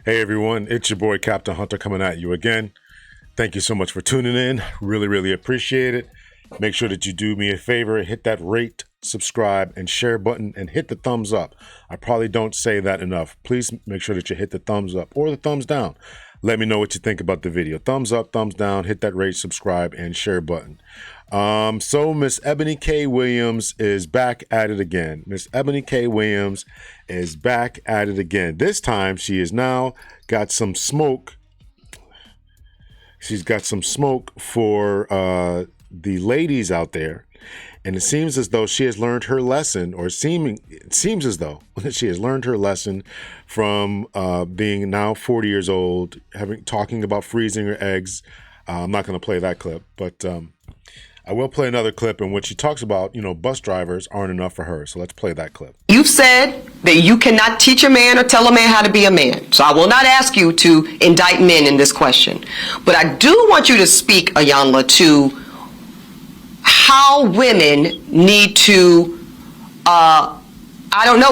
Hey everyone, it's your boy Captain Hunter coming at you again. Thank you so much for tuning in. Really appreciate it. Make sure that you do me a favor, hit that rate, subscribe, and share button, and hit the thumbs up. I probably don't say that enough. Please make sure that you hit the thumbs up or the thumbs down. Let me know what you think about the video. Thumbs up, thumbs down, hit that rate, subscribe, and share button. So Miss Eboni K Williams is back at it again. Miss Eboni K Williams is back at it again. This time she has now got some smoke. She's got some smoke for the ladies out there. And it seems as though she has learned her lesson, or it seems as though she has learned her lesson from being now 40 years old, talking about freezing her eggs. I'm not going to play that clip, but I will play another clip in which she talks about, bus drivers aren't enough for her. So let's play that clip. You've said that you cannot teach a man or tell a man how to be a man. So I will not ask you to indict men in this question. But I do want you to speak, Iyanla, to how women need to,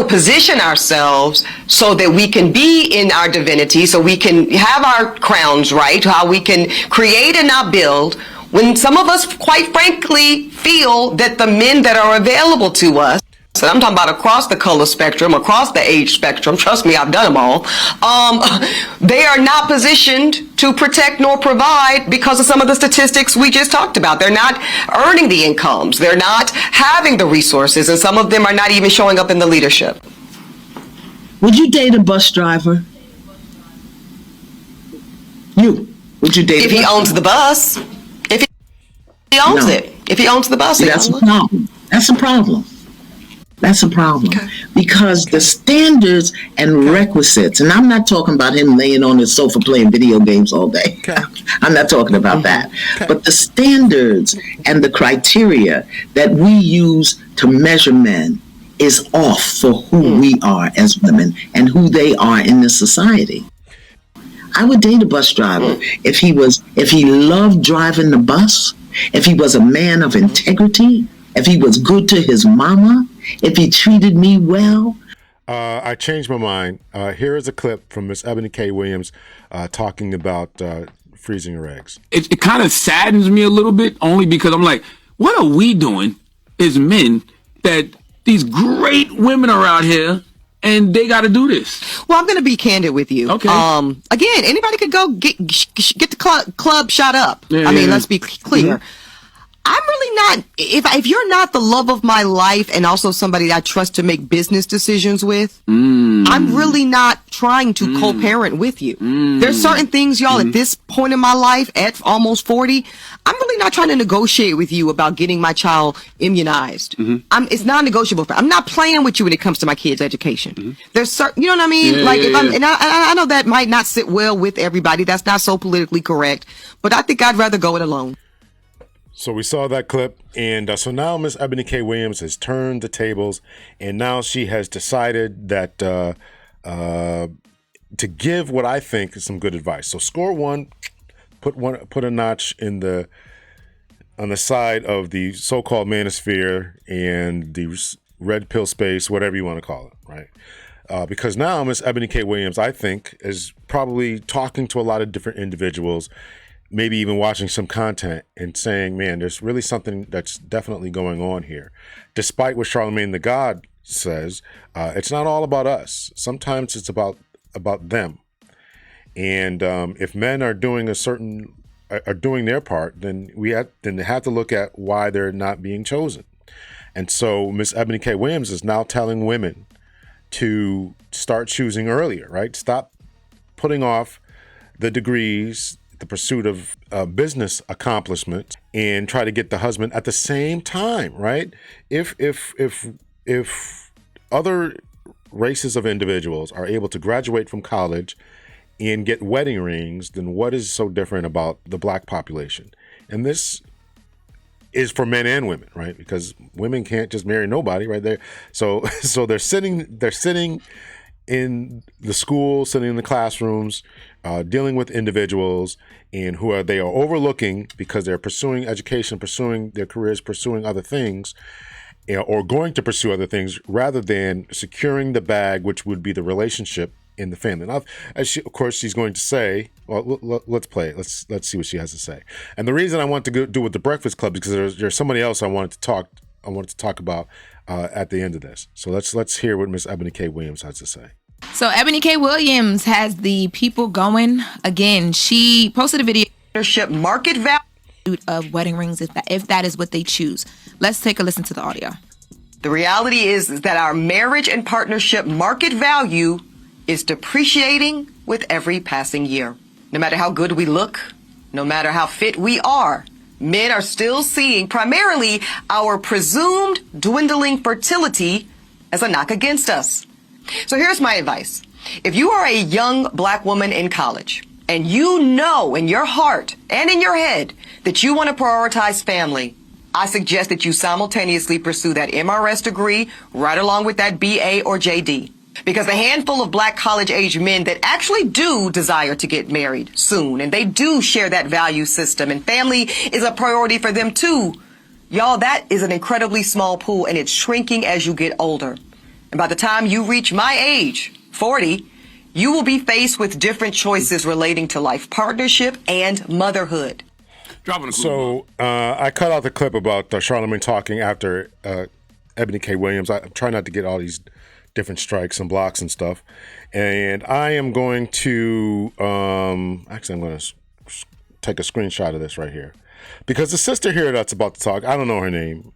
position ourselves so that we can be in our divinity, so we can have our crowns right, how we can create and not build, when some of us, quite frankly, feel that the men that are available to us, and I'm talking about across the color spectrum, across the age spectrum, trust me, I've done them all, they are not positioned to protect nor provide because of some of the statistics we just talked about. They're not earning the incomes, they're not having the resources, and some of them are not even showing up in the leadership. Would you date a bus driver? Would you date if he owns the bus? If he owns it. If he owns the bus, that's a problem. That's a problem. That's a problem. Okay. Because the standards and requisites, and I'm not talking about him laying on his sofa playing video games all day. Okay. I'm not talking about that. Okay. But the standards and the criteria that we use to measure men is off for who we are as women and who they are in this society. I would date a bus driver if he loved driving the bus, if he was a man of integrity, if he was good to his mama, if he treated me well. I changed my mind. Here is a clip from Miss Eboni K Williams talking about freezing her eggs. It kind of saddens me a little bit, only because I'm like, what are we doing as men that these great women are out here and they got to do this? Well, I'm going to be candid with you. Okay. Again, anybody could go get the club shot up. Yeah, let's be clear. Mm-hmm. I'm really not, if you're not the love of my life and also somebody I trust to make business decisions with, I'm really not trying to co-parent with you. There's certain things, y'all, at this point in my life, at almost 40, I'm really not trying to negotiate with you about getting my child immunized. It's non-negotiable. I'm not playing with you when it comes to my kids' education. There's certain, you know what I mean? I know that might not sit well with everybody. That's not so politically correct, but I think I'd rather go it alone. So we saw that clip, and so now Miss Eboni K Williams has turned the tables, and now she has decided that to give what I think is some good advice. So score one, put a notch on the side of the so-called manosphere and the red pill space, whatever you want to call it, right? Because now Miss Eboni K Williams, I think, is probably talking to a lot of different individuals, maybe even watching some content and saying, man, there's really something that's definitely going on here. Despite what Charlemagne the God says, it's not all about us. Sometimes it's about them. And if men are doing doing their part, then they have to look at why they're not being chosen. And so Miss Eboni K Williams is now telling women to start choosing earlier, right? Stop putting off the degrees, the pursuit of business accomplishment, and try to get the husband at the same time, right? If other races of individuals are able to graduate from college and get wedding rings, then what is so different about the black population? And this is for men and women, right? Because women can't just marry nobody, right there. So they're sitting in the school, sitting in the classrooms, dealing with individuals and they are overlooking because they're pursuing education, pursuing their careers, pursuing other things, or going to pursue other things rather than securing the bag, which would be the relationship in the family. Now, of course, she's going to say, well, let's play it. Let's see what she has to say. And the reason I want to do with the Breakfast Club is because there's somebody else I wanted to talk about at the end of this. So let's hear what Miss Eboni K Williams has to say. So Eboni K Williams has the people going again. She posted a video Market value of wedding rings if that is what they choose. Let's take a listen to the audio. The reality is that our marriage and partnership market value is depreciating with every passing year. No matter how good we look, no matter how fit we are, men are still seeing primarily our presumed dwindling fertility as a knock against us. So here's my advice. If you are a young black woman in college and you know in your heart and in your head that you want to prioritize family, I suggest that you simultaneously pursue that MRS degree right along with that BA or JD. Because the handful of black college-age men that actually do desire to get married soon, and they do share that value system, and family is a priority for them too, y'all, that is an incredibly small pool, and it's shrinking as you get older. And by the time you reach my age, 40, you will be faced with different choices relating to life partnership and motherhood. So I cut out the clip about Charlamagne talking after Eboni K Williams. I'm trying not to get all these different strikes and blocks and stuff. And I am going to, actually I'm going to take a screenshot of this right here. Because the sister here that's about to talk, I don't know her name.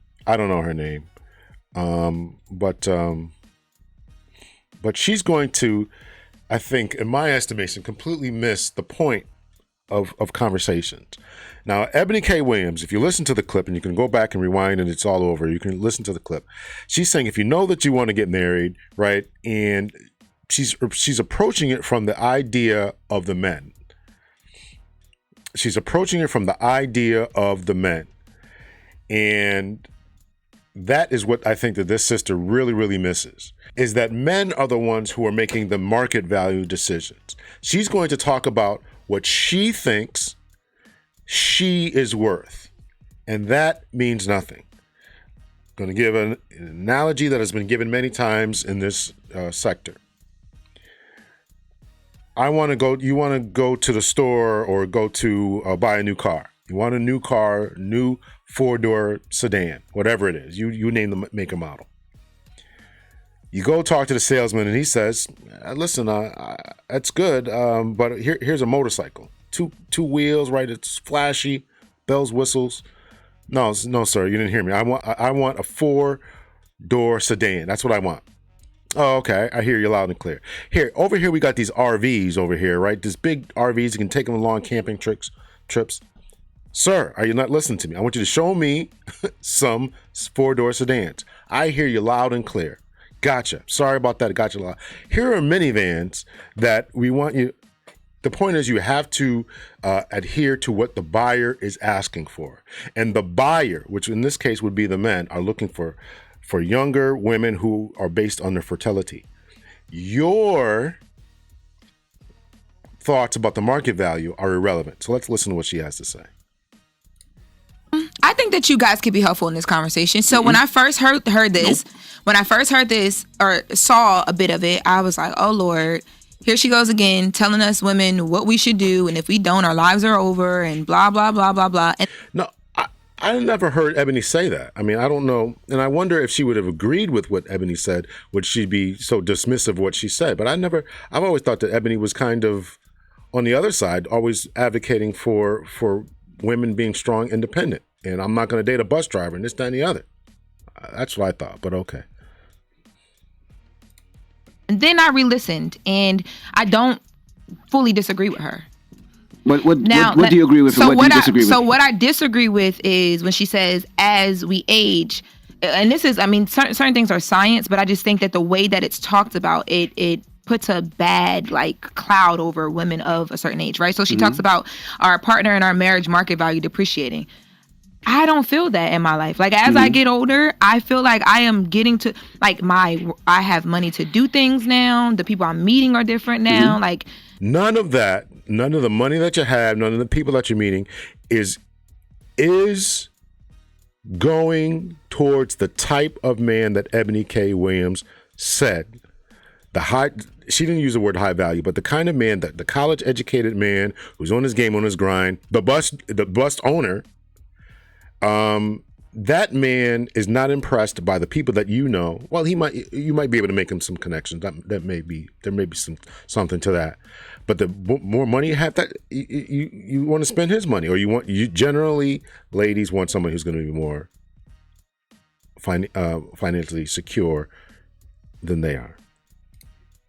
But she's going to, I think, in my estimation, completely miss the point of conversations. Now, Eboni K Williams, if you listen to the clip, and you can go back and rewind and it's all over, you can listen to the clip. She's saying if you know that you want to get married, right, and she's approaching it from the idea of the men. She's approaching it from the idea of the men. And that is what I think that this sister really, really misses, is that men are the ones who are making the market value decisions. She's going to talk about what she thinks she is worth, and that means nothing. I'm going to give an analogy that has been given many times in this sector. You want to go to the store or go to buy a new car. You want a new car, new 4-door sedan, whatever it is. You name the make and model. You go talk to the salesman and he says, listen, that's good, but here's a motorcycle. Two wheels, right? It's flashy, bells, whistles. No, sir, you didn't hear me. I want a 4-door sedan. That's what I want. Oh, okay. I hear you loud and clear. Over here, we got these RVs over here, right? These big RVs. You can take them on long camping trips. Sir, are you not listening to me? I want you to show me some 4-door sedans. I hear you loud and clear. Gotcha. Sorry about that. Gotcha. Loud. Here are minivans that we want you. The point is you have to adhere to what the buyer is asking for. And the buyer, which in this case would be the men, are looking for younger women who are based on their fertility. Your thoughts about the market value are irrelevant. So let's listen to what she has to say. I think that you guys could be helpful in this conversation. So when I first heard this, or saw a bit of it, I was like, oh Lord, here she goes again, telling us women what we should do, and if we don't, our lives are over, and blah, blah, blah, blah, blah. And no, I never heard Eboni say that. I mean, I don't know, and I wonder if she would have agreed with what Eboni said, would she be so dismissive of what she said? But I've always thought that Eboni was kind of on the other side, always advocating for women being strong, independent. And I'm not going to date a bus driver and this, that, and the other. That's what I thought, but okay. And then I re-listened, and I don't fully disagree with her. What do you agree with? So what do you disagree with? So what I disagree with is when she says, as we age, and this is, I mean, certain things are science, but I just think that the way that it's talked about, it puts a bad cloud over women of a certain age, right? So she talks about our partner and our marriage market value depreciating. I don't feel that in my life. As I get older, I feel like I am getting to I have money to do things now. The people I'm meeting are different now. None of that, none of the money that you have, none of the people that you're meeting is going towards the type of man that Eboni K Williams said. she didn't use the word high value, but the kind of man, that the college educated man who's on his game, on his grind, the bus owner, that man is not impressed by the people that you know. Well, you might be able to make him some connections. There may be something to that. But the more money you have, that you want to spend his money, or you generally, ladies want someone who's going to be more financially secure than they are.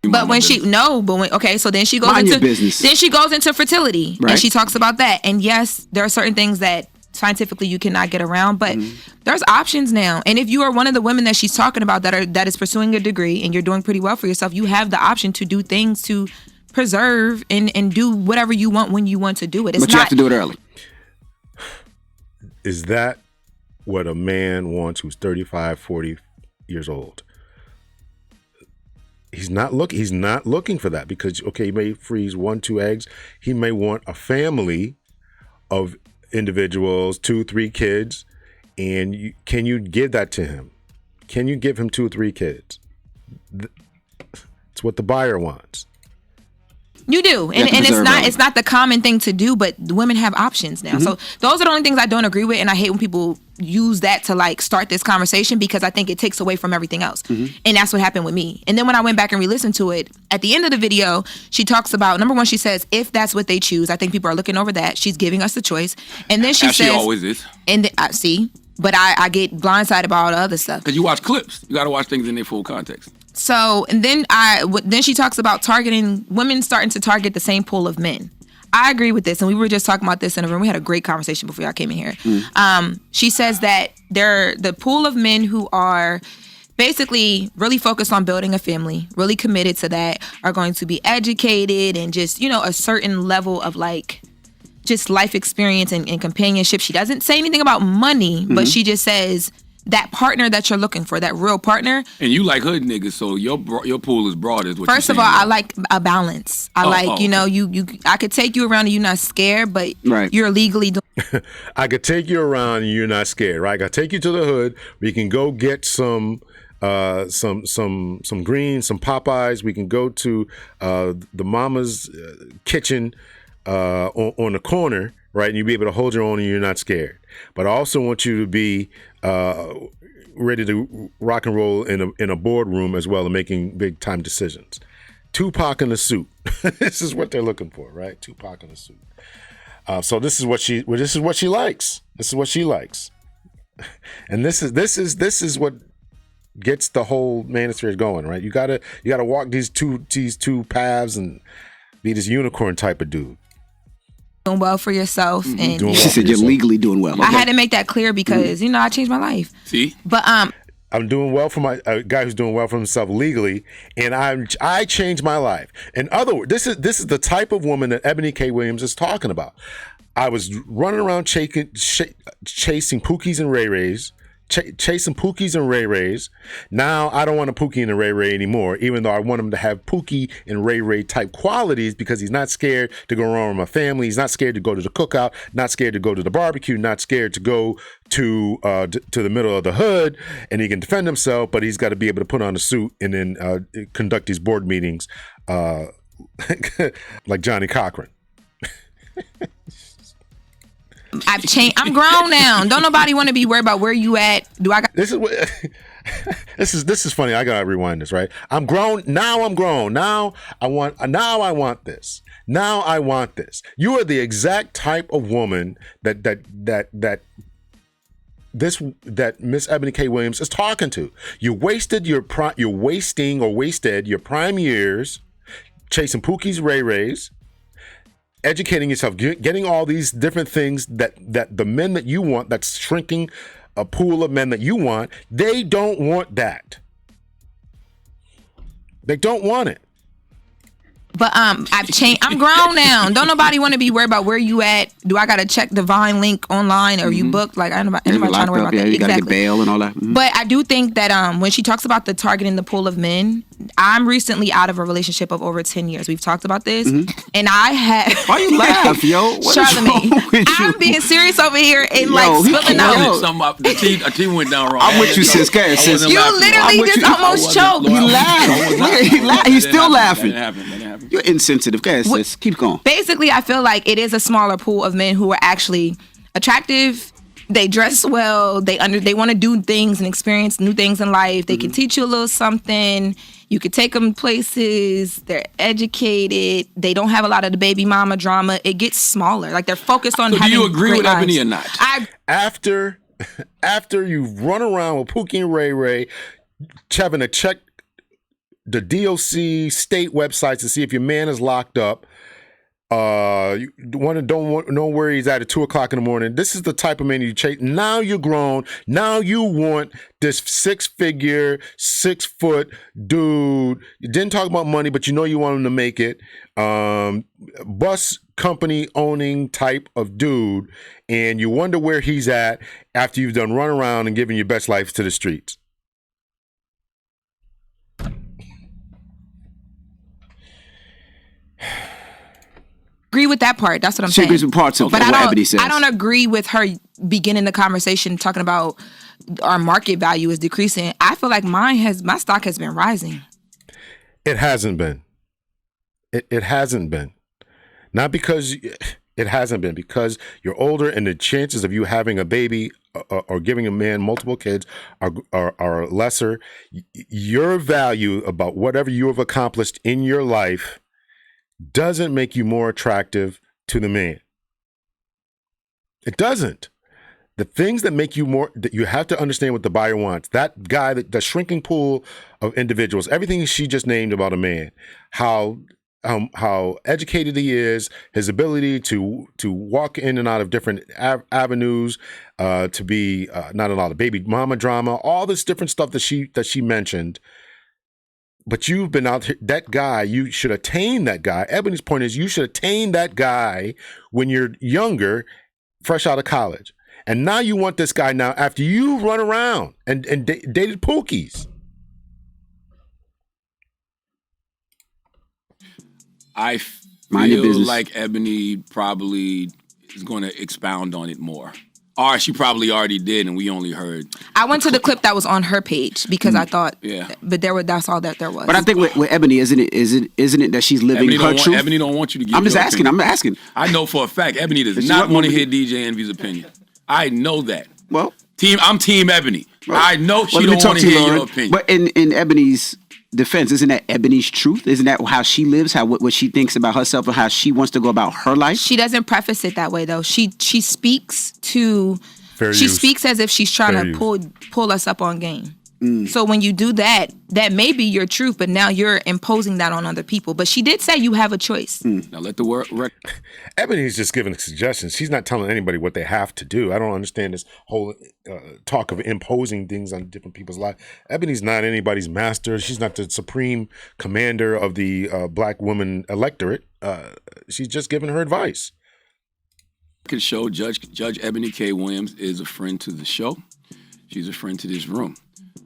But when so then she goes into business. Then she goes into fertility, right? And she talks about that. And yes, there are certain things that scientifically you cannot get around, but there's options now. And if you are one of the women that she's talking about that is pursuing a degree and you're doing pretty well for yourself, you have the option to do things to preserve and do whatever you want when you want to do it. But you have to do it early. Is that what a man wants who's 35, 40 years old? He's not looking for that, because he may freeze 1-2 eggs. He may want a family of individuals, 2-3 kids, and can you give that to him? Can you give him 2 or 3 kids? It's what the buyer wants. You do, and it's not the common thing to do, but women have options now. So those are the only things I don't agree with, and I hate when people use that to like start this conversation, because I think it takes away from everything else. And that's what happened with me. And then when I went back and re-listened to it, at the end of the video, she talks about, number one, she says, if that's what they choose, I think people are looking over that. She's giving us the choice. And then she says, she always is. And I see, but I get blindsided by all the other stuff. Because you watch clips. You got to watch things in their full context. So, and then she talks about targeting women, starting to target the same pool of men. I agree with this, and we were just talking about this in a room. We had a great conversation before y'all came in here. She says that the pool of men who are basically really focused on building a family, really committed to that, are going to be educated and just, a certain level of like just life experience and companionship. She doesn't say anything about money, but she just says that partner that you're looking for, that real partner. And you like hood niggas, so your pool is broad, is what First of all, I like a balance. I could take you around and you're not scared, but you're legally doing. I could take you around and you're not scared, right? I could take you to the hood. We can go get some greens, some Popeyes. We can go to the mama's kitchen on the corner, right? And you'll be able to hold your own and you're not scared. But I also want you to be ready to rock and roll in a boardroom as well, and making big time decisions. Tupac in a suit. This is what they're looking for, right? Tupac in a suit. So this is what she likes. This is what she likes, and this is what gets the whole manosphere going, right? You gotta walk these two paths and be this unicorn type of dude. Doing well for yourself, and she said you're legally doing well. I had to make that clear because I changed my life. See, but I'm doing well for a guy who's doing well for himself legally, and I changed my life. In other words, this is the type of woman that Eboni K Williams is talking about. I was running around chasing Pookies and Ray Rays. Chasing Pookies and Ray Rays. Now I don't want a Pookie and a Ray Ray anymore, even though I want him to have Pookie and Ray Ray type qualities, because he's not scared to go around with my family. He's not scared to go to the cookout, not scared to go to the barbecue, not scared to go to the middle of the hood, and he can defend himself, but he's got to be able to put on a suit and then conduct these board meetings like Johnny Cochran. I've changed. I'm grown now. Don't nobody want to be worried about where you at. This is funny. I gotta rewind this, right? I'm grown now. I'm grown now. I want this. Now I want this. You are the exact type of woman that Miss Eboni K Williams is talking to. You wasted your prime years chasing Pookies, Ray Rays, educating yourself, getting all these different things that the men that you want, that's shrinking a pool of men that you want, they don't want that. They don't want it. But I've changed. I'm grown now. Don't nobody want to be worried about where you at. Do I got to check the Vine link online, or you booked? Like, anybody trying to worry about that. You got to get bail and all that. But I do think that when she talks about the targeting the pool of men, I'm recently out of a relationship of over 10 years. We've talked about this. And I had... Why you laugh, yo? What Charlamagne, I'm being serious over here and spilling out. The team went down wrong. I'm with you, sis. You literally just almost choked. He laughed. He's still laughing. That happened. You're insensitive. Go ahead, sis. Keep going. Basically, I feel like it is a smaller pool of men who are actually attractive. They dress well. They want to do things and experience new things in life. They can teach you a little something. You could take them places. They're educated. They don't have a lot of the baby mama drama. It gets smaller. Like they're focused on. So do you agree with Eboni or not? After you run around with Pookie and Ray Ray, having to check the DOC state websites to see if your man is locked up. You don't know where he's at 2:00 in the morning. This is the type of man you chase. Now you're grown. Now you want this 6-figure, 6-foot dude. You didn't talk about money, but you know you want him to make it. Bus company owning type of dude, and you wonder where he's at after you've done run around and given your best life to the streets. Agree with that part. That's what I'm She saying. agrees with parts of but what Eboni says. I don't agree with her beginning the conversation talking about our market value is decreasing. I feel like my stock has been rising. It hasn't been. It hasn't been. Not because it hasn't been, because you're older and the chances of you having a baby or giving a man multiple kids are lesser. Your value about whatever you have accomplished in your life doesn't make you more attractive to the man. It doesn't. The things that make you more, that you have to understand what the buyer wants. That guy, the shrinking pool of individuals, everything she just named about a man, how educated he is, his ability to walk in and out of different avenues, to be not a lot of baby mama drama, all this different stuff that she mentioned. But you've been out here, that guy, you should attain that guy. Eboni's point is you should attain that guy when you're younger, fresh out of college. And now you want this guy now after you run around and dated pookies. I feel like Eboni probably is going to expound on it more. Or she probably already did, and we only heard. I went to the clip that was on her page because I thought, but that's all that there was. But I think with Eboni, isn't it that she's living her truth? Eboni don't want you to give. I'm just asking. I'm asking. I know for a fact Eboni does not want to hear DJ Envy's opinion. I know that. Well, I'm Team Eboni. Well, I know she don't want to hear your opinion. But in Eboni's defense, isn't that Eboni's truth? Isn't that how she lives? What she thinks about herself and how she wants to go about her life? She doesn't preface it that way though. She speaks to. She speaks as if she's trying to pull us up on game. So when you do that, that may be your truth, but now you're imposing that on other people. But she did say you have a choice. Now let the word. Eboni's just giving suggestions. She's not telling anybody what they have to do. I don't understand this whole talk of imposing things on different people's lives. Eboni's not anybody's master. She's not the supreme commander of the black woman electorate. She's just giving her advice. Show Judge Eboni K Williams is a friend to the show. She's a friend to this room.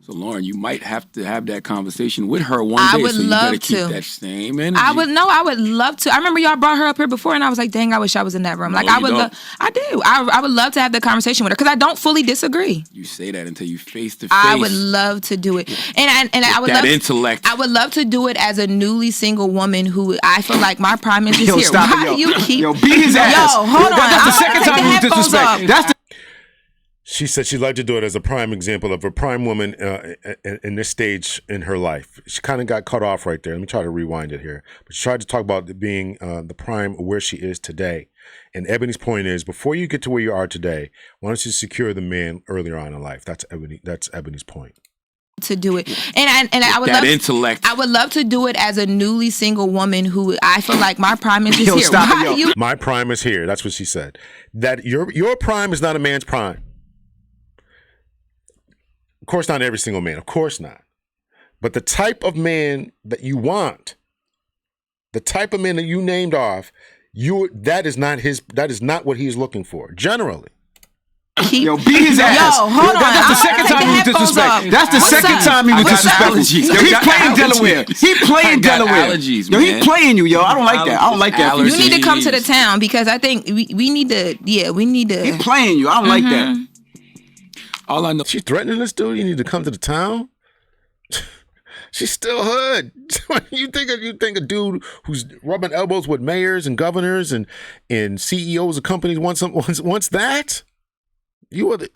So, Lauren, you might have to have that conversation with her one day. I would so you love gotta keep to. that same energy. I would love to. I remember y'all brought her up here before, and I was like, "Dang, I wish I was in that room." Like, I do. I would love to have the conversation with her because I don't fully disagree. You say that until you face to face. I would love to do it, and I would that love intellect. I would love to do it as a newly single woman who I feel like my prime is here. Why do you keep? Yo, beat his ass. Yo, hold on. That's the second time you disrespect. That's the. She said she'd like to do it as a prime example of a prime woman in this stage in her life. She kind of got cut off right there. Let me try to rewind it here. But she tried to talk about being the prime where she is today. And Eboni's point is, before you get to where you are today, why don't you secure the man earlier on in life? That's Eboni's point. To do it, and I would that love intellect. I would love to do it as a newly single woman who I feel like my prime is here. My prime is here. That's what she said. That your prime is not a man's prime. Of course, not every single man. Of course not. But the type of man that you want, the type of man that you named off, that is not what he's looking for. Generally, Yo, beat his ass. Yo, hold on. That's the second time you disrespect. That's the second time you disrespect. Yo, he's playing Delaware. He playing Delaware. Yo, he's playing you, yo. I don't like that. I don't like that. You need to come to the town because I think we need to. Yeah, we need to. He's playing you. I don't like that. All I know. She's threatening this dude. You need to come to the town. She's still hood. You think a dude who's rubbing elbows with mayors and governors and CEOs of companies wants that? You are the.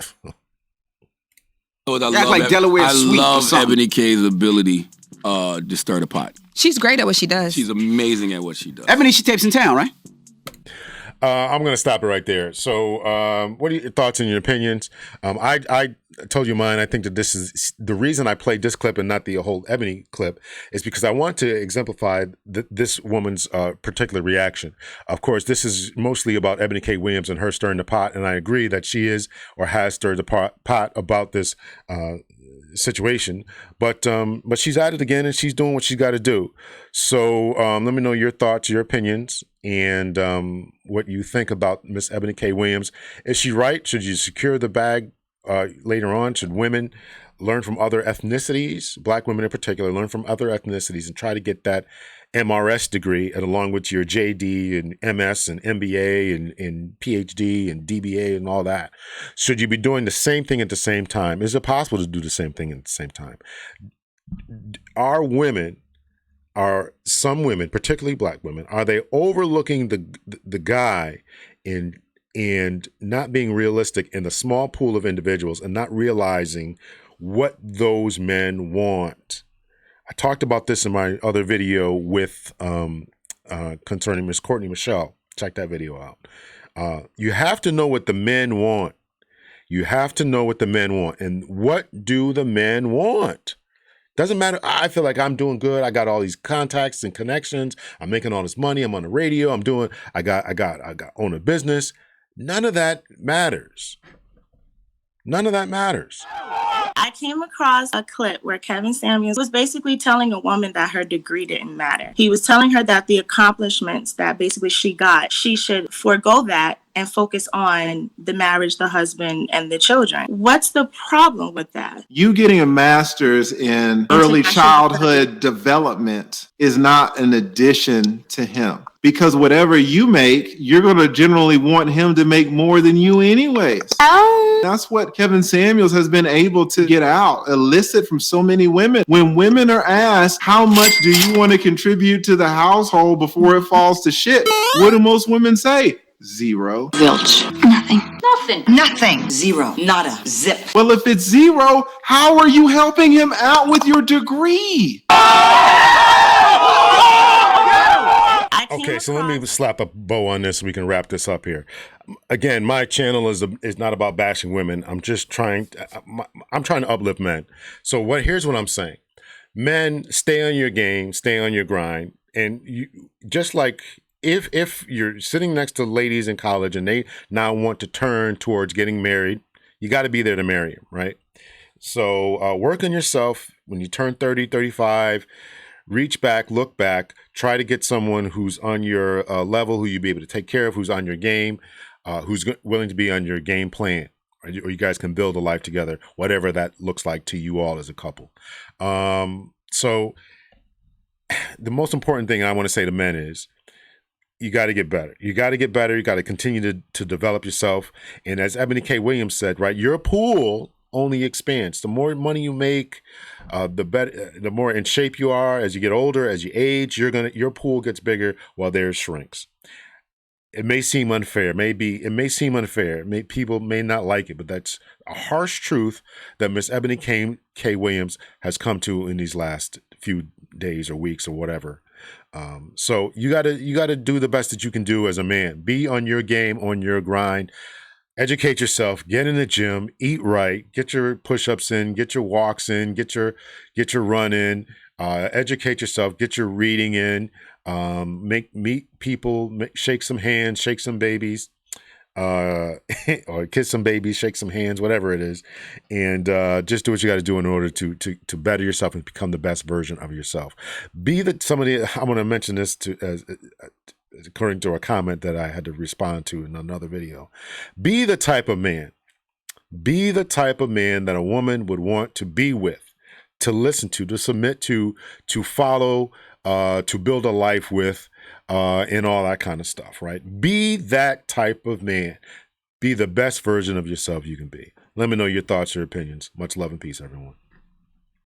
Delaware sweet. I love Eboni K's ability to stir the pot. She's great at what she does. She's amazing at what she does. Eboni, she tapes in town, right? I'm going to stop it right there. So, what are your thoughts and your opinions? I told you mine. I think that this is the reason I played this clip and not the whole Eboni clip is because I want to exemplify this woman's particular reaction. Of course, this is mostly about Eboni K Williams and her stirring the pot, and I agree that she is or has stirred the pot about this situation, but she's at it again and she's doing what she's got to do. So let me know your thoughts, your opinions, and what you think about Miss Eboni K Williams. Is she right? Should you secure the bag later on? Should women learn from other ethnicities, Black women in particular, learn from other ethnicities and try to get that MRS degree and along with your JD and MS and MBA and PhD and DBA and all that? Should you be doing the same thing at the same time? Is it possible to do the same thing at the same time? Are some women, particularly Black women, are they overlooking the guy and not being realistic in the small pool of individuals and not realizing what those men want? I talked about this in my other video with concerning Miss Courtney Michelle. Check that video out. You have to know what the men want. You have to know what the men want. And what do the men want? Doesn't matter. I feel like I'm doing good. I got all these contacts and connections. I'm making all this money. I'm on the radio. I own a business. None of that matters. None of that matters. I came across a clip where Kevin Samuels was basically telling a woman that her degree didn't matter. He was telling her that the accomplishments that basically she got, she should forego that and focus on the marriage, the husband, and the children. What's the problem with that? You getting a master's in early childhood development is not an addition to him. Because whatever you make, you're going to generally want him to make more than you anyways. That's what Kevin Samuels has been able to get out, elicit from so many women. When women are asked, how much do you want to contribute to the household before it falls to shit? What do most women say? Zero. Zilch. Nothing. Zero. Nada. Zip. Well, if it's zero, how are you helping him out with your degree? Okay, so let me slap a bow on this so we can wrap this up here. Again, my channel is not about bashing women. I'm just trying to uplift men. So here's what I'm saying. Men, stay on your game, stay on your grind. And you just like if you're sitting next to ladies in college and they now want to turn towards getting married, you got to be there to marry them, right? So work on yourself when you turn 30, 35. Reach back, look back, try to get someone who's on your level, who you'll be able to take care of, who's on your game, who's willing to be on your game plan, or you guys can build a life together, whatever that looks like to you all as a couple. So the most important thing I want to say to men is you got to get better. You got to get better. You got to continue to develop yourself. And as Eboni K Williams said, right, your pool only expands. The more money you make, the better, the more in shape you are. As you get older, as you age, your pool gets bigger while theirs shrinks. It may seem unfair. People may not like it, but that's a harsh truth that Miss Eboni K Williams has come to in these last few days or weeks or whatever. So you gotta do the best that you can do as a man. Be on your game, on your grind. Educate yourself, get in the gym, eat right, get your push-ups in, get your walks in, get your run in, educate yourself, get your reading in, meet people, shake some hands, shake some babies, or kiss some babies, shake some hands, whatever it is, and just do what you got to do in order to better yourself and become the best version of yourself. I'm going to mention this according to a comment that I had to respond to in another video. Be the type of man Be the type of man that a woman would want to be with, to listen to submit to follow, to build a life with, and all that kind of stuff, right? Be that type of man. Be the best version of yourself you can be. Let me know your thoughts, your opinions. Much love and peace, everyone.